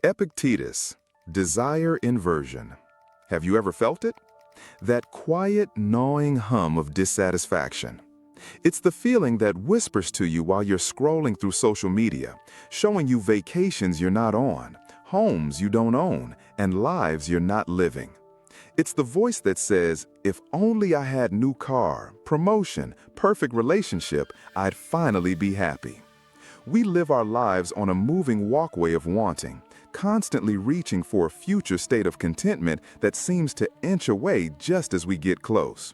Epictetus Desire Inversion. Have you ever felt it? That quiet, gnawing hum of dissatisfaction. It's the feeling that whispers to you while you're scrolling through social media, showing you vacations you're not on, homes you don't own, and lives you're not living. It's the voice that says, if only I had new car, promotion, perfect relationship, I'd finally be happy. We live our lives on a moving walkway of wanting, constantly reaching for a future state of contentment that seems to inch away just as we get close.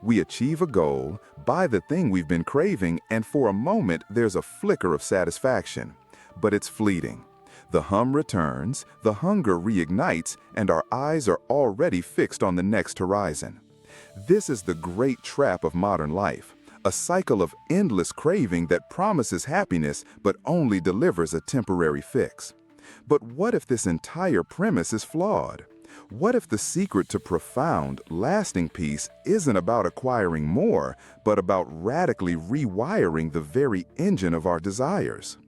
We achieve a goal, buy the thing we've been craving, and for a moment there's a flicker of satisfaction. But it's fleeting. The hum returns, the hunger reignites, and our eyes are already fixed on the next horizon. This is the great trap of modern life, a cycle of endless craving that promises happiness but only delivers a temporary fix. But what if this entire premise is flawed? What if the secret to profound, lasting peace isn't about acquiring more, but about radically rewiring the very engine of our desires?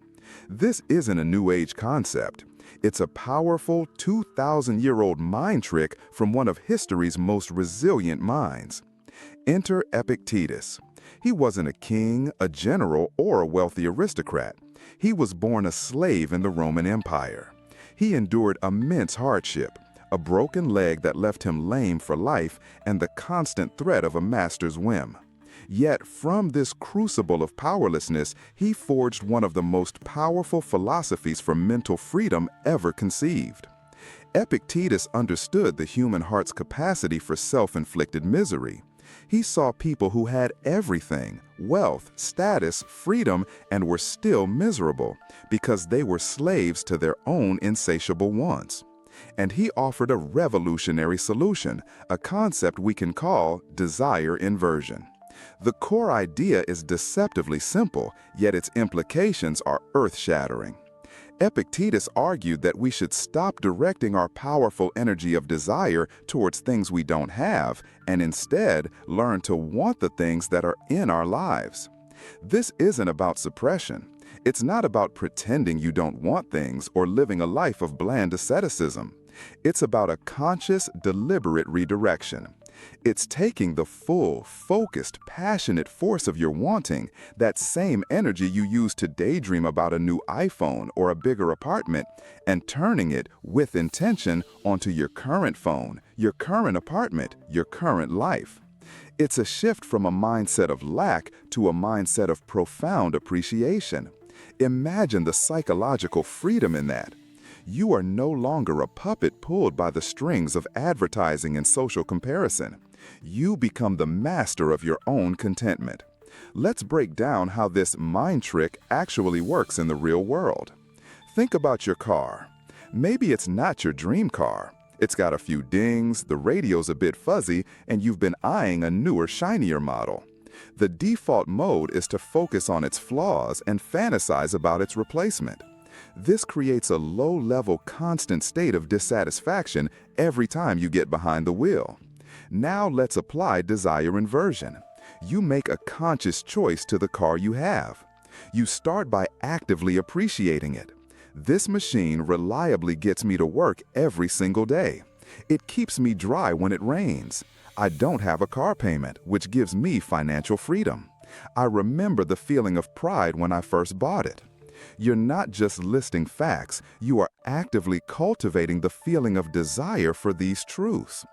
This isn't a New Age concept. It's a powerful 2,000-year-old mind trick from one of history's most resilient minds. Enter Epictetus. He wasn't a king, a general, or a wealthy aristocrat. He was born a slave in the Roman Empire. He endured immense hardship, a broken leg that left him lame for life, and the constant threat of a master's whim. Yet from this crucible of powerlessness, he forged one of the most powerful philosophies for mental freedom ever conceived. Epictetus understood the human heart's capacity for self-inflicted misery. He saw people who had everything, wealth, status, freedom, and were still miserable because they were slaves to their own insatiable wants. And he offered a revolutionary solution, a concept we can call desire inversion. The core idea is deceptively simple, yet its implications are earth-shattering. Epictetus argued that we should stop directing our powerful energy of desire towards things we don't have, and instead learn to want the things that are in our lives. This isn't about suppression. It's not about pretending you don't want things or living a life of bland asceticism. It's about a conscious, deliberate redirection. It's taking the full, focused, passionate force of your wanting, that same energy you use to daydream about a new iPhone or a bigger apartment, and turning it with intention onto your current phone, your current apartment, your current life. It's a shift from a mindset of lack to a mindset of profound appreciation. Imagine the psychological freedom in that. You are no longer a puppet pulled by the strings of advertising and social comparison. You become the master of your own contentment. Let's break down how this mind trick actually works in the real world. Think about your car. Maybe it's not your dream car. It's got a few dings, the radio's a bit fuzzy, and you've been eyeing a newer, shinier model. The default mode is to focus on its flaws and fantasize about its replacement. This creates a low-level, constant state of dissatisfaction every time you get behind the wheel. Now let's apply desire inversion. You make a conscious choice to the car you have. You start by actively appreciating it. This machine reliably gets me to work every single day. It keeps me dry when it rains. I don't have a car payment, which gives me financial freedom. I remember the feeling of pride when I first bought it. You're not just listing facts, you are actively cultivating the feeling of desire for these truths.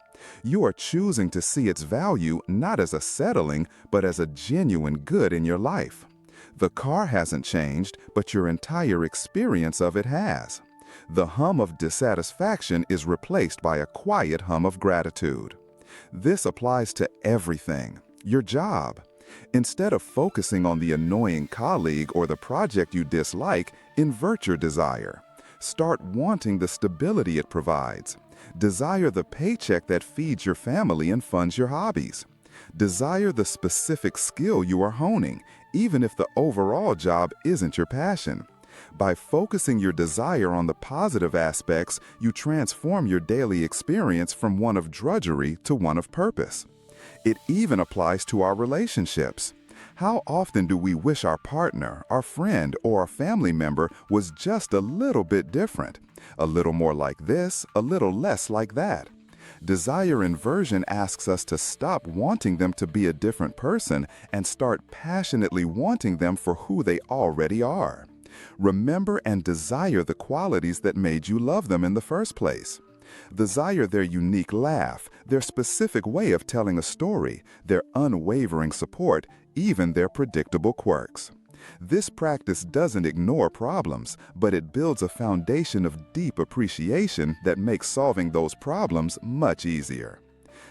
You are choosing to see its value not as a settling, but as a genuine good in your life. The car hasn't changed, but your entire experience of it has. The hum of dissatisfaction is replaced by a quiet hum of gratitude. This applies to everything. Your job. Instead of focusing on the annoying colleague or the project you dislike, invert your desire. Start wanting the stability it provides. Desire the paycheck that feeds your family and funds your hobbies. Desire the specific skill you are honing, even if the overall job isn't your passion. By focusing your desire on the positive aspects, you transform your daily experience from one of drudgery to one of purpose. It even applies to our relationships. How often do we wish our partner, our friend, or a family member was just a little bit different? A little more like this, a little less like that. Desire inversion asks us to stop wanting them to be a different person and start passionately wanting them for who they already are. Remember and desire the qualities that made you love them in the first place. Desire their unique laugh, their specific way of telling a story, their unwavering support, even their predictable quirks. This practice doesn't ignore problems, but it builds a foundation of deep appreciation that makes solving those problems much easier.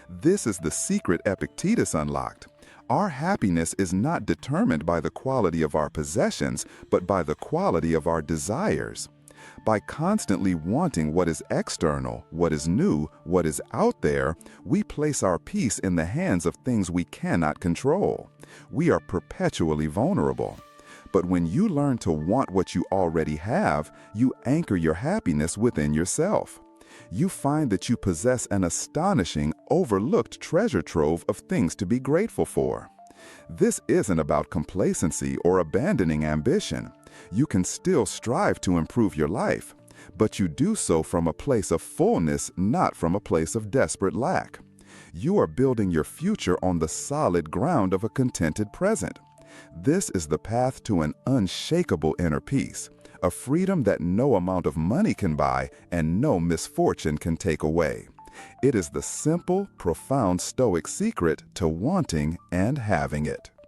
This is the secret Epictetus unlocked. Our happiness is not determined by the quality of our possessions, but by the quality of our desires. By constantly wanting what is external, what is new, what is out there, we place our peace in the hands of things we cannot control. We are perpetually vulnerable. But when you learn to want what you already have, you anchor your happiness within yourself. You find that you possess an astonishing, overlooked treasure trove of things to be grateful for. This isn't about complacency or abandoning ambition. You can still strive to improve your life, but you do so from a place of fullness, not from a place of desperate lack. You are building your future on the solid ground of a contented present. This is the path to an unshakable inner peace, a freedom that no amount of money can buy and no misfortune can take away. It is the simple, profound Stoic secret to wanting and having it.